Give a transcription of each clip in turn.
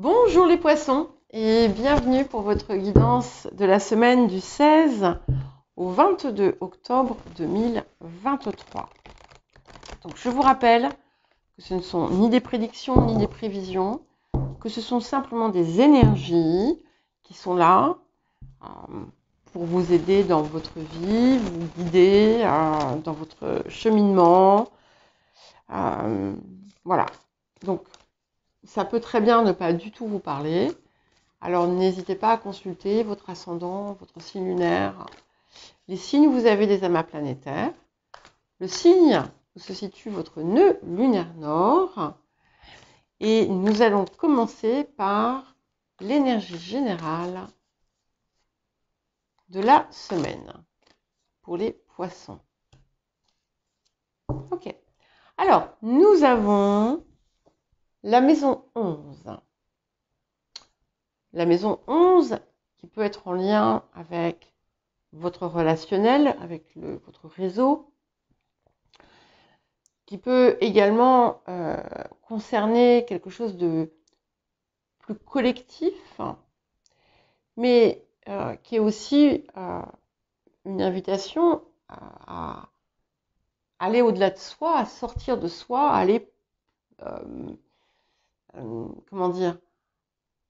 Bonjour les poissons et bienvenue pour votre guidance de la semaine du 16 au 22 octobre 2023. Donc je vous rappelle que ce ne sont ni des prédictions ni des prévisions, que ce sont simplement des énergies qui sont là pour vous aider dans votre vie, vous guider dans votre cheminement. Voilà. Donc ça peut très bien ne pas du tout vous parler. Alors n'hésitez pas à consulter votre ascendant, votre signe lunaire, les signes où vous avez des amas planétaires, le signe où se situe votre nœud lunaire nord. Et nous allons commencer par l'énergie générale de la semaine pour les poissons. Ok. Alors, nous avons la maison 11. La maison 11 qui peut être en lien avec votre relationnel, avec votre réseau, qui peut également concerner quelque chose de plus collectif, mais qui est aussi une invitation à aller au-delà de soi, à sortir de soi, à aller, comment dire,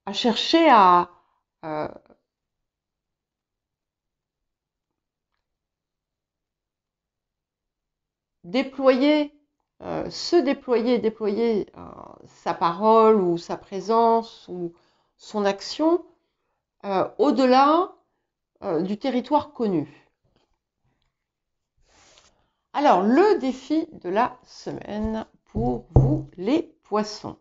à chercher à déployer, déployer sa parole ou sa présence ou son action au-delà du territoire connu. Alors, le défi de la semaine pour vous, les poissons.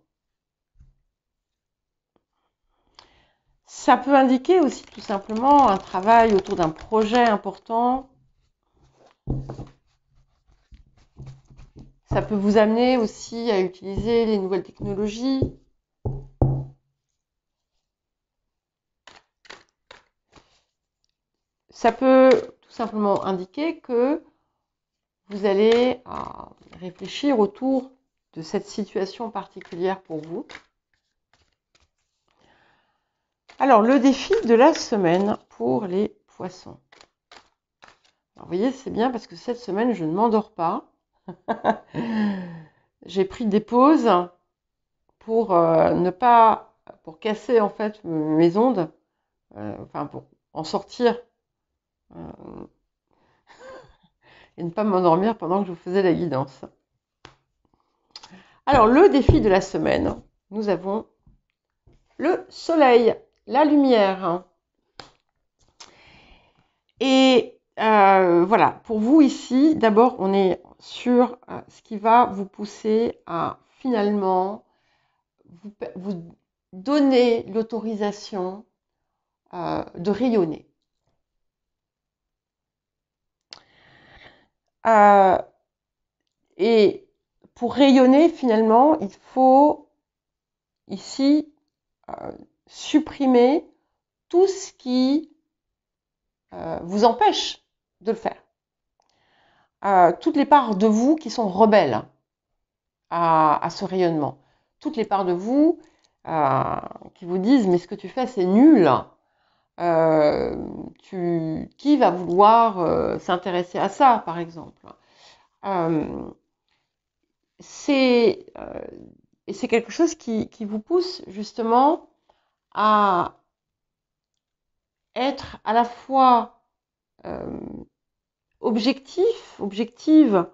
Ça peut indiquer aussi tout simplement un travail autour d'un projet important. Ça peut vous amener aussi à utiliser les nouvelles technologies. Ça peut tout simplement indiquer que vous allez réfléchir autour de cette situation particulière pour vous. Alors, le défi de la semaine pour les poissons. Alors, vous voyez, c'est bien parce que cette semaine, je ne m'endors pas. J'ai pris des pauses pour pour casser en fait mes ondes, pour en sortir et ne pas m'endormir pendant que je vous faisais la guidance. Alors, le défi de la semaine, nous avons le soleil, la lumière. Et voilà, pour vous ici, d'abord, on est sur ce qui va vous pousser à finalement vous donner l'autorisation de rayonner. Et pour rayonner, finalement, il faut ici supprimer tout ce qui vous empêche de le faire. Toutes les parts de vous qui sont rebelles à ce rayonnement. Toutes les parts de vous qui vous disent « mais ce que tu fais, c'est nul ». Qui va vouloir s'intéresser à ça, par exemple. C'est quelque chose qui vous pousse justement à être à la fois objective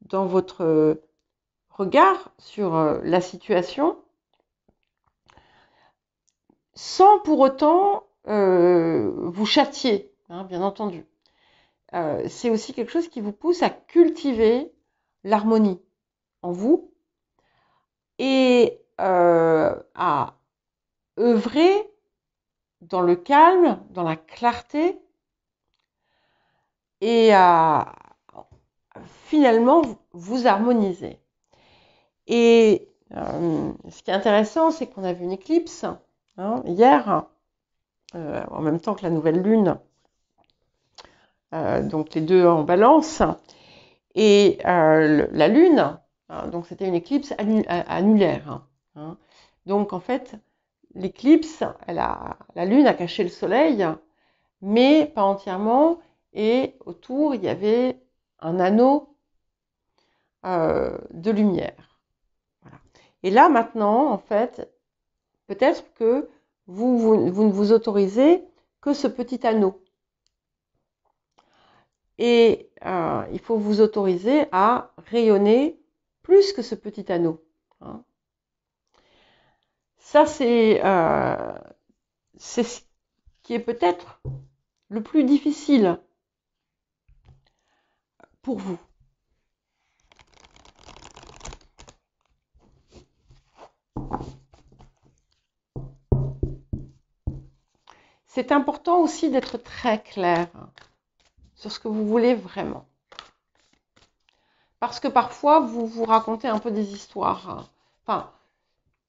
dans votre regard sur la situation, sans pour autant vous châtier, bien entendu. C'est aussi quelque chose qui vous pousse à cultiver l'harmonie en vous et à œuvrer dans le calme, dans la clarté et à finalement vous harmoniser. Et ce qui est intéressant, c'est qu'on a vu une éclipse hier, en même temps que la nouvelle lune, donc les deux en balance, et la lune, donc c'était une éclipse annulaire. Donc en fait, l'éclipse, la Lune a caché le Soleil, mais pas entièrement, et autour, il y avait un anneau de lumière. Voilà. Et là, maintenant, en fait, peut-être que vous ne vous autorisez que ce petit anneau. Et il faut vous autoriser à rayonner plus que ce petit anneau. Hein. Ça, c'est ce qui est peut-être le plus difficile pour vous. C'est important aussi d'être très clair sur ce que vous voulez vraiment. Parce que parfois, vous vous racontez un peu des histoires. Enfin,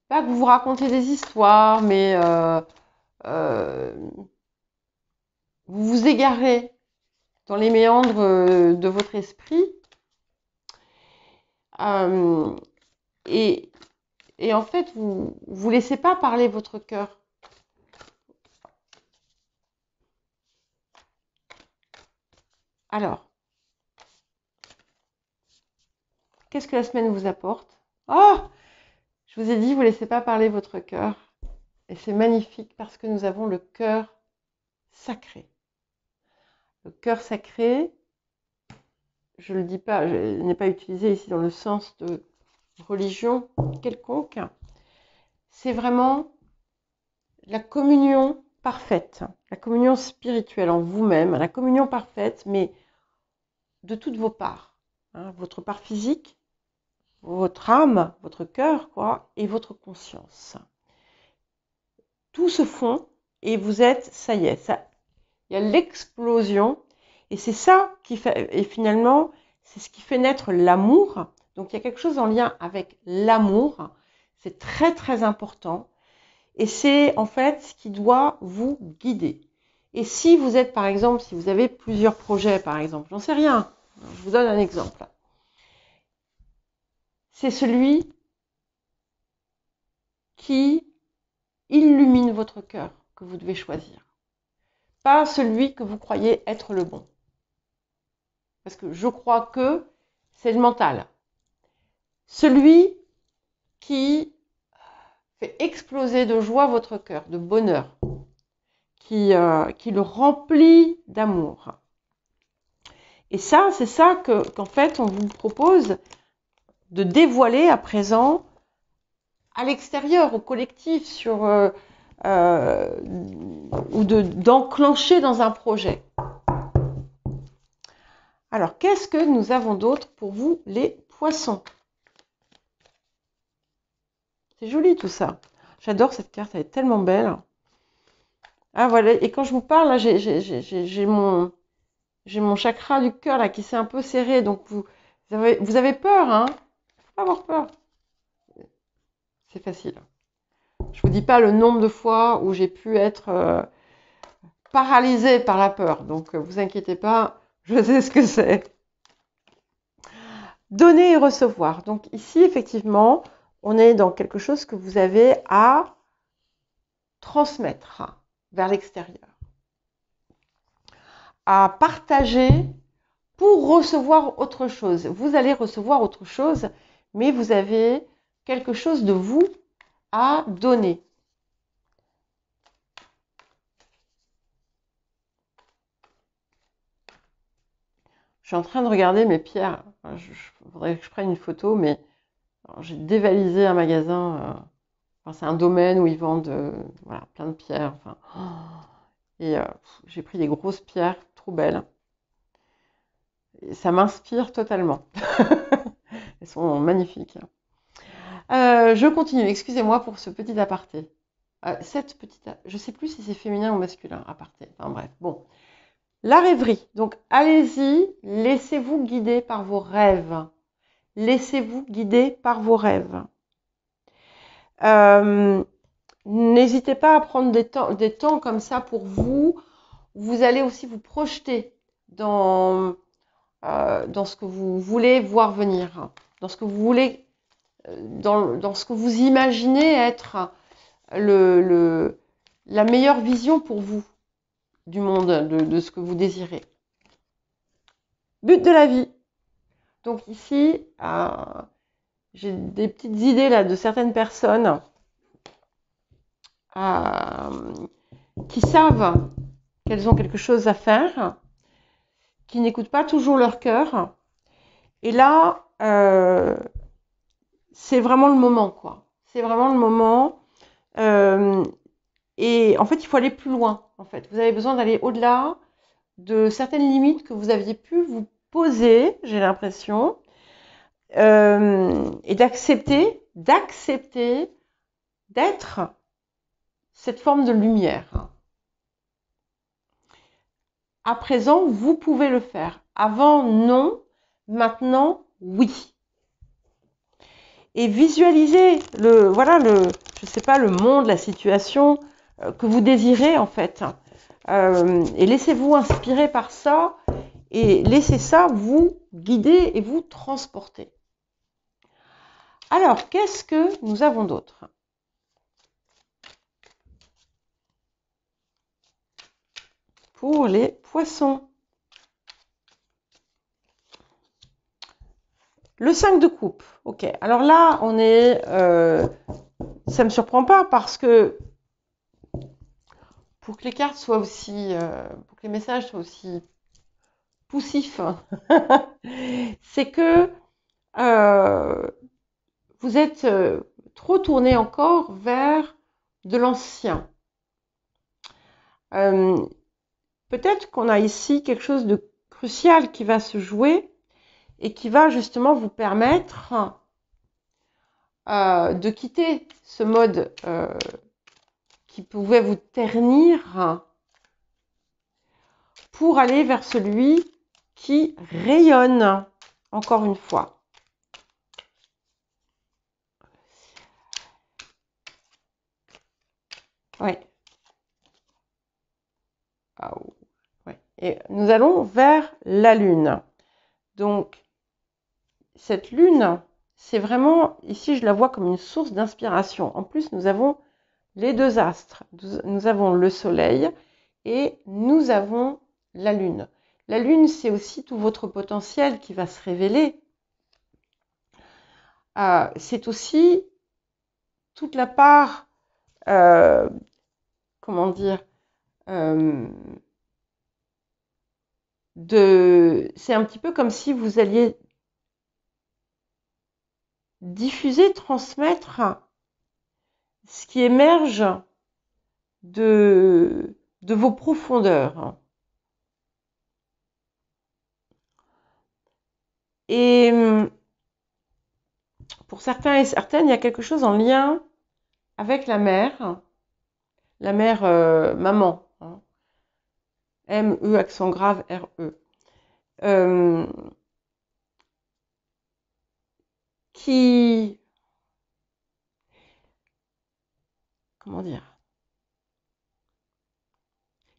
pas que vous vous racontez des histoires, mais vous vous égarez dans les méandres de votre esprit. Et en fait, vous ne laissez pas parler votre cœur. Alors, qu'est-ce que la semaine vous apporte? Oh, je vous ai dit, vous ne laissez pas parler votre cœur. Et c'est magnifique parce que nous avons le cœur sacré. Le cœur sacré, je ne le dis pas, je n'ai pas utilisé ici dans le sens de religion quelconque. C'est vraiment la communion parfaite, la communion spirituelle en vous-même, la communion parfaite, mais de toutes vos parts. Hein, votre part physique, votre âme, votre cœur, quoi, et votre conscience. Tout se fond et vous êtes, ça y est, ça, il y a l'explosion. Et c'est ça qui fait, et finalement, c'est ce qui fait naître l'amour. Donc il y a quelque chose en lien avec l'amour. C'est très très important. Et c'est en fait ce qui doit vous guider. Et si vous êtes, par exemple, si vous avez plusieurs projets, par exemple, j'en sais rien, je vous donne un exemple. C'est celui qui illumine votre cœur que vous devez choisir. Pas celui que vous croyez être le bon. Parce que je crois que c'est le mental. Celui qui fait exploser de joie votre cœur, de bonheur, qui le remplit d'amour. Et ça, c'est ça qu'en fait, on vous propose de dévoiler à présent à l'extérieur, au collectif, ou d'enclencher dans un projet. Alors, qu'est-ce que nous avons d'autre pour vous, les poissons? C'est joli tout ça. J'adore cette carte, elle est tellement belle. Ah voilà, et quand je vous parle, là, j'ai mon chakra du cœur là qui s'est un peu serré, donc vous avez peur, hein? Faut pas avoir peur. C'est facile. Je vous dis pas le nombre de fois où j'ai pu être paralysée par la peur, donc vous inquiétez pas, je sais ce que c'est. Donner et recevoir. Donc ici, effectivement, on est dans quelque chose que vous avez à transmettre vers l'extérieur, à partager pour recevoir autre chose. Vous allez recevoir autre chose, mais vous avez quelque chose de vous à donner. Je suis en train de regarder mes pierres. Il faudrait que je prenne une photo, mais j'ai dévalisé un magasin. C'est un domaine où ils vendent voilà, plein de pierres. Enfin, et j'ai pris des grosses pierres, trop belles. Et ça m'inspire totalement. Elles sont magnifiques. Je continue, excusez-moi pour ce petit aparté. Je ne sais plus si c'est féminin ou masculin, aparté. Enfin bref, bon. La rêverie. Donc allez-y, laissez-vous guider par vos rêves. Laissez-vous guider par vos rêves. N'hésitez pas à prendre des temps comme ça pour vous. Vous allez aussi vous projeter dans ce que vous voulez voir venir, dans ce que vous voulez, dans ce que vous imaginez être la meilleure vision pour vous du monde, de ce que vous désirez. But de la vie. Donc ici, j'ai des petites idées là de certaines personnes qui savent qu'elles ont quelque chose à faire, qui n'écoutent pas toujours leur cœur. Et là, c'est vraiment le moment, quoi. C'est vraiment le moment. Et en fait, il faut aller plus loin. En fait, vous avez besoin d'aller au-delà de certaines limites que vous aviez pu vous poser, j'ai l'impression, et d'accepter d'être cette forme de lumière. À présent, vous pouvez le faire. Avant, non. Maintenant, oui. Et visualisez je sais pas, le monde, la situation que vous désirez en fait. Et laissez-vous inspirer par ça et laissez ça vous guider et vous transporter. Alors, qu'est-ce que nous avons d'autre? Pour les poissons. Le 5 de coupe. Ok, alors là, on est... ça ne me surprend pas parce que pour que les cartes soient aussi... pour que les messages soient aussi poussifs, c'est que vous êtes trop tourné encore vers de l'ancien. Peut-être qu'on a ici quelque chose de crucial qui va se jouer et qui va justement vous permettre de quitter ce mode qui pouvait vous ternir pour aller vers celui qui rayonne, encore une fois. Ouais. Oh. Ouais. Et nous allons vers la Lune. Donc, cette Lune, c'est vraiment, ici je la vois comme une source d'inspiration. En plus, nous avons les deux astres. Nous avons le Soleil et nous avons la Lune. La Lune, c'est aussi tout votre potentiel qui va se révéler. C'est aussi toute la part, comment dire, c'est un petit peu comme si vous alliez diffuser, transmettre ce qui émerge de vos profondeurs. Et pour certains et certaines, il y a quelque chose en lien avec la mère maman, hein. M-E accent grave R-E. Qui, comment dire,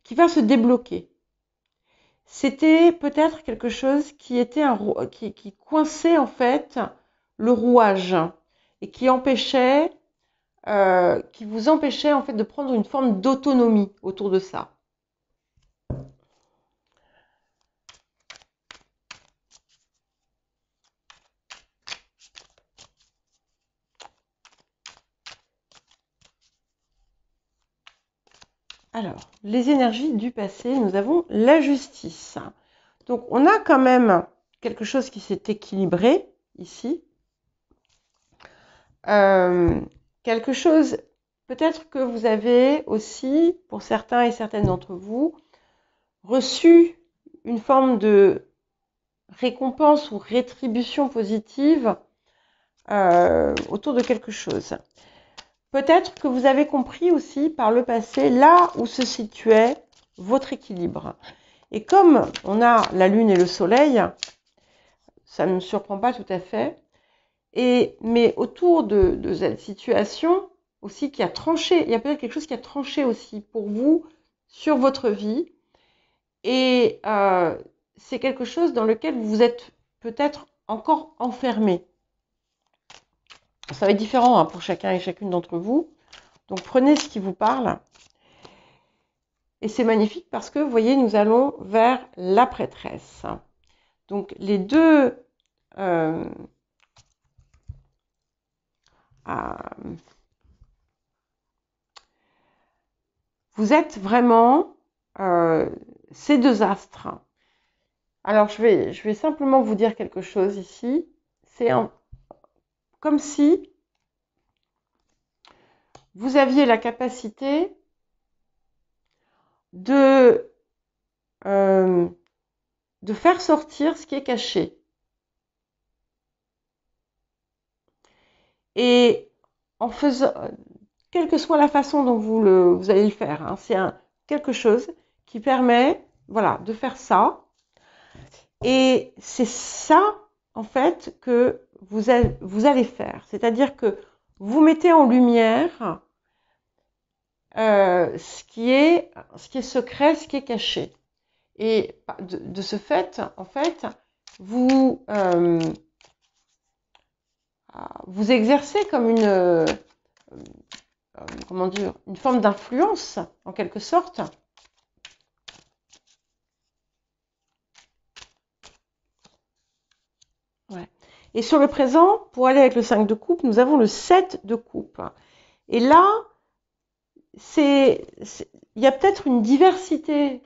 qui va se débloquer. C'était peut-être quelque chose qui était qui coinçait en fait le rouage et qui empêchait, qui vous empêchait en fait de prendre une forme d'autonomie autour de ça. Alors, les énergies du passé, nous avons la justice. Donc, on a quand même quelque chose qui s'est équilibré ici. Quelque chose, peut-être que vous avez aussi, pour certains et certaines d'entre vous, reçu une forme de récompense ou rétribution positive autour de quelque chose. Peut-être que vous avez compris aussi par le passé là où se situait votre équilibre. Et comme on a la Lune et le Soleil, ça ne me surprend pas tout à fait, mais autour de cette situation aussi qui a tranché, il y a peut-être quelque chose qui a tranché aussi pour vous sur votre vie. Et c'est quelque chose dans lequel vous êtes peut-être encore enfermé. Ça va être différent hein, pour chacun et chacune d'entre vous. Donc prenez ce qui vous parle. Et c'est magnifique parce que, vous voyez, nous allons vers la prêtresse. Donc les deux vous êtes vraiment ces deux astres. Alors je vais simplement vous dire quelque chose ici. C'est comme si vous aviez la capacité de faire sortir ce qui est caché. Et en faisant, quelle que soit la façon dont vous allez le faire, hein, c'est quelque chose qui permet, voilà, de faire ça. Et c'est ça, en fait, que vous allez faire. C'est-à-dire que vous mettez en lumière ce qui est secret, ce qui est caché. Et de ce fait, en fait, vous exercez comme une comment dire, une forme d'influence, en quelque sorte. Ouais. Et sur le présent, pour aller avec le 5 de coupe, nous avons le 7 de coupe. Et là, il y a peut-être une diversité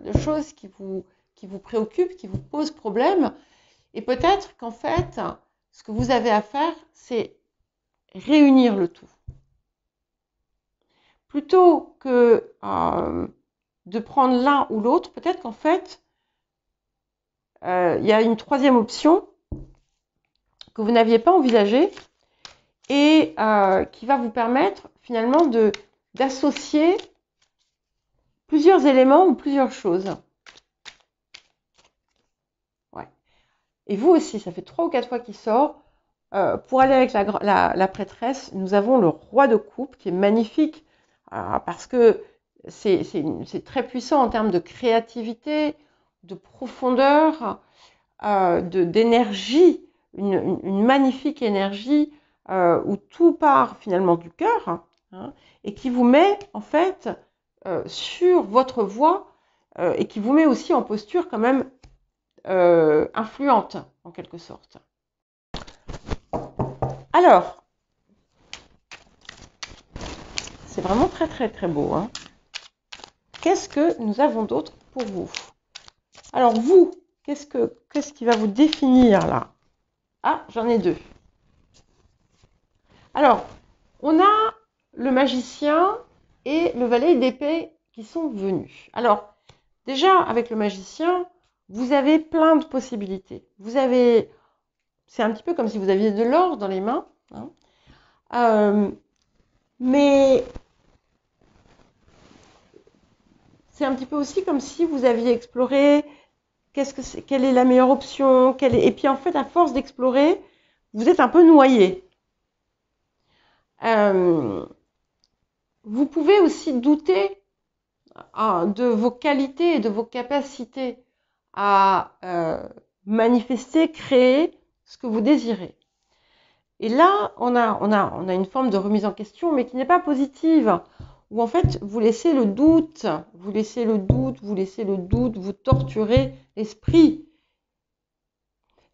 de choses qui vous préoccupent, qui vous posent problème. Et peut-être qu'en fait, ce que vous avez à faire, c'est réunir le tout. Plutôt que de prendre l'un ou l'autre, peut-être qu'en fait, il y a une troisième option que vous n'aviez pas envisagée et qui va vous permettre finalement d'associer plusieurs éléments ou plusieurs choses. Ouais. Et vous aussi, ça fait 3 ou 4 fois qu'il sort. Pour aller avec la prêtresse, nous avons le roi de coupe qui est magnifique parce que c'est très puissant en termes de créativité, de profondeur, d'énergie, une magnifique énergie où tout part finalement du cœur, hein, et qui vous met en fait sur votre voie et qui vous met aussi en posture quand même influente en quelque sorte. Alors, c'est vraiment très très très beau, hein. Qu'est-ce que nous avons d'autre pour vous? Alors vous, qu'est-ce qui va vous définir là? Ah, j'en ai 2. Alors, on a le magicien et le valet d'épée qui sont venus. Alors, déjà, avec le magicien, vous avez plein de possibilités. C'est un petit peu comme si vous aviez de l'or dans les mains, hein. Mais c'est un petit peu aussi comme si vous aviez exploré quelle est la meilleure option, et puis en fait, à force d'explorer, vous êtes un peu noyé. Vous pouvez aussi douter de vos qualités et de vos capacités à manifester, créer ce que vous désirez. Et là, on a une forme de remise en question, mais qui n'est pas positive, où en fait, vous laissez le doute, vous torturez l'esprit.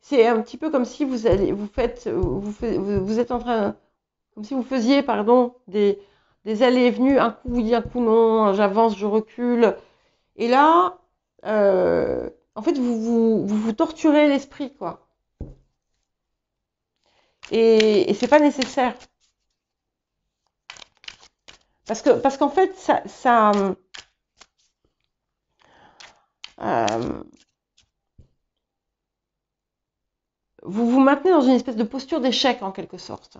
C'est un petit peu comme si vous êtes en train, comme si vous faisiez, pardon, des allées et venues, un coup oui, un coup non, j'avance, je recule. Et là, en fait, vous torturez l'esprit, quoi. Et c'est pas nécessaire. Parce qu'en fait, vous vous maintenez dans une espèce de posture d'échec en quelque sorte.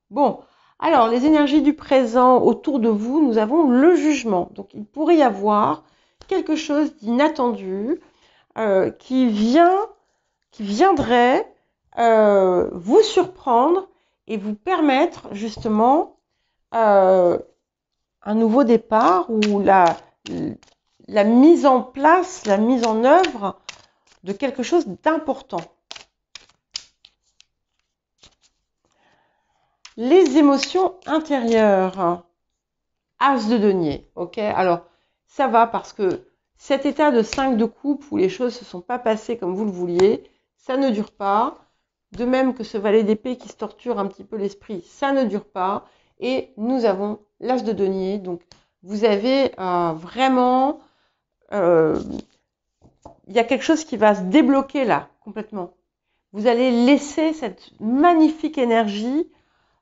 Bon, alors les énergies du présent autour de vous, nous avons le jugement. Donc il pourrait y avoir quelque chose d'inattendu qui viendrait vous surprendre et vous permettre justement un nouveau départ ou la mise en place, la mise en œuvre de quelque chose d'important. Les émotions intérieures. As de denier, ok? Alors, ça va parce que cet état de 5 de coupe où les choses ne se sont pas passées comme vous le vouliez, ça ne dure pas. De même que ce valet d'épée qui se torture un petit peu l'esprit, ça ne dure pas. Et nous avons l'as de denier. Donc, vous avez vraiment... il y a quelque chose qui va se débloquer là, complètement. Vous allez laisser cette magnifique énergie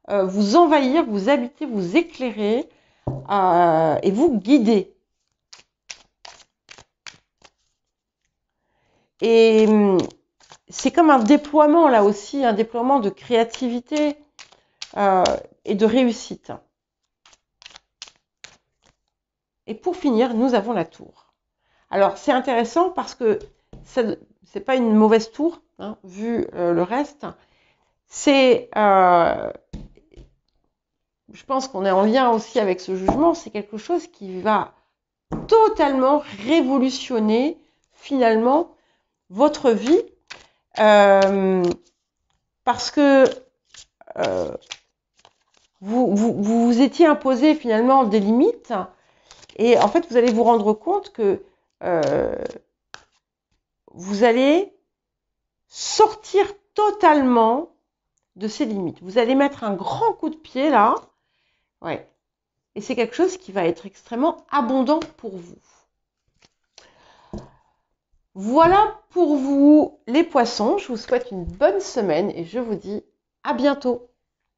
vous envahir, vous habiter, vous éclairer et vous guider. Et c'est comme un déploiement là aussi, un déploiement de créativité et de réussite. Et pour finir, nous avons la tour. Alors c'est intéressant parce que c'est pas une mauvaise tour, hein, vu le reste. C'est, je pense qu'on est en lien aussi avec ce jugement, c'est quelque chose qui va totalement révolutionner finalement votre vie parce que vous étiez imposé finalement des limites et en fait vous allez vous rendre compte que vous allez sortir totalement de ces limites. Vous allez mettre un grand coup de pied là, ouais. Et c'est quelque chose qui va être extrêmement abondant pour vous. Voilà pour vous les poissons. Je vous souhaite une bonne semaine et je vous dis à bientôt.